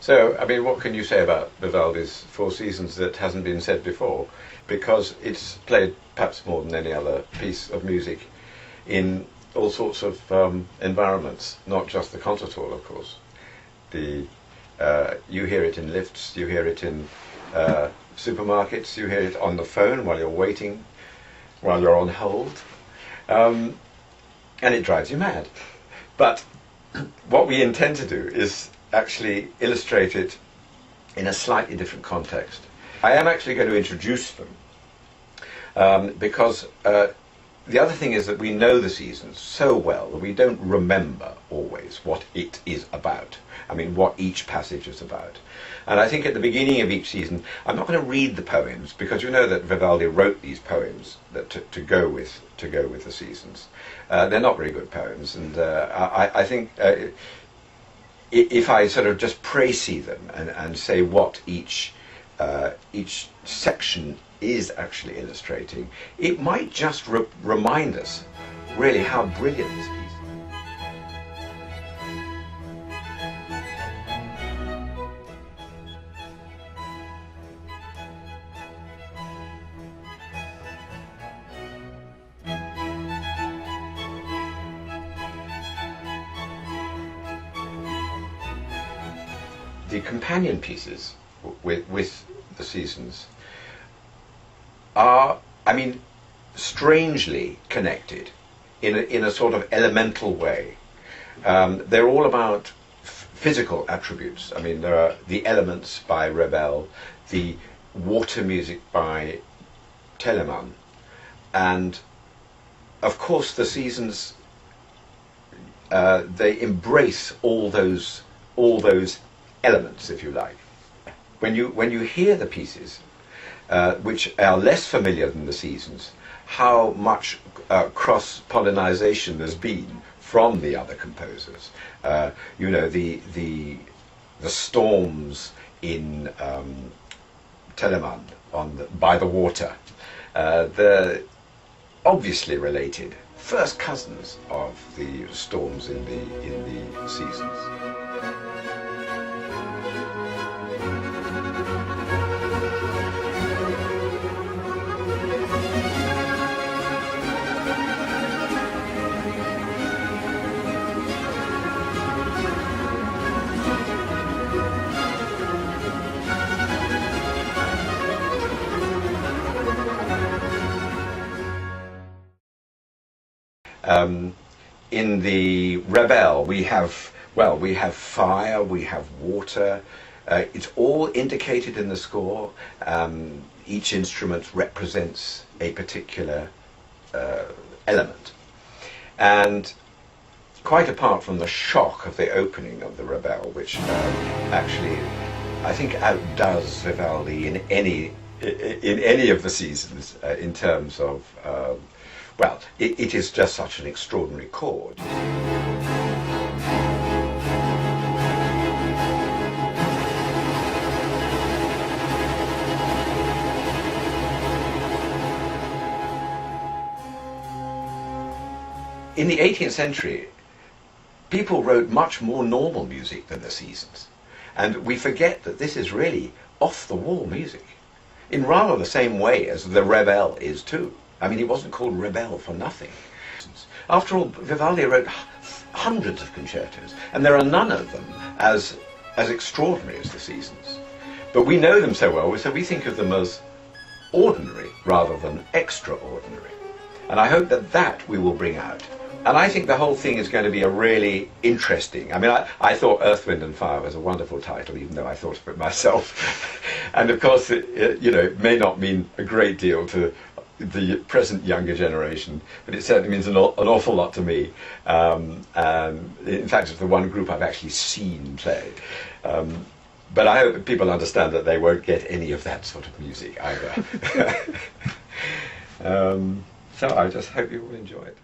So, I mean, what can you say about Vivaldi's Four Seasons that hasn't been said before? Because it's played perhaps more than any other piece of music in all sorts of environments, not just the concert hall, of course. You hear it in lifts, you hear it in supermarkets, you hear it on the phone while you're waiting, while you're on hold, and it drives you mad. But what we intend to do is actually illustrate it in a slightly different context. I am actually going to introduce them because the other thing is that we know the seasons so well that we don't remember always what it is about. I mean, what each passage is about. And I think at the beginning of each season, I'm not going to read the poems because you know that Vivaldi wrote these poems that to go with the seasons. They're not very good poems, and I think if I sort of just précis them and say what each section is actually illustrating, it might just remind us really how brilliant this piece is. The companion pieces with the seasons are, I mean, strangely connected in a sort of elemental way. They're all about physical attributes. I mean, there are the elements by Ravel, the water music by Telemann, and of course the seasons. They embrace all those elements, if you like. When you hear the pieces, which are less familiar than the seasons, how much cross-pollinization there's been from the other composers. You know, the storms in Telemann by the water. They're obviously related, first cousins of the storms in the seasons. In the Ravel, we have fire, we have water. It's all indicated in the score. Each instrument represents a particular element. And quite apart from the shock of the opening of the Ravel, which actually I think outdoes Vivaldi in any of the seasons in terms of well, it is just such an extraordinary chord. In the 18th century, people wrote much more normal music than the seasons. And we forget that this is really off-the-wall music, in rather the same way as the Ravel is too. I mean, it wasn't called Ravel for nothing. After all, Vivaldi wrote hundreds of concertos, and there are none of them as extraordinary as the seasons. But we know them so well, so we think of them as ordinary rather than extraordinary. And I hope that we will bring out. And I think the whole thing is going to be a really interesting. I mean, I thought Earth, Wind and Fire was a wonderful title, even though I thought of it myself. And of course, it may not mean a great deal to the present younger generation, but it certainly means an awful lot to me. And in fact, it's the one group I've actually seen play. But I hope people understand that they won't get any of that sort of music either. So I just hope you will enjoy it.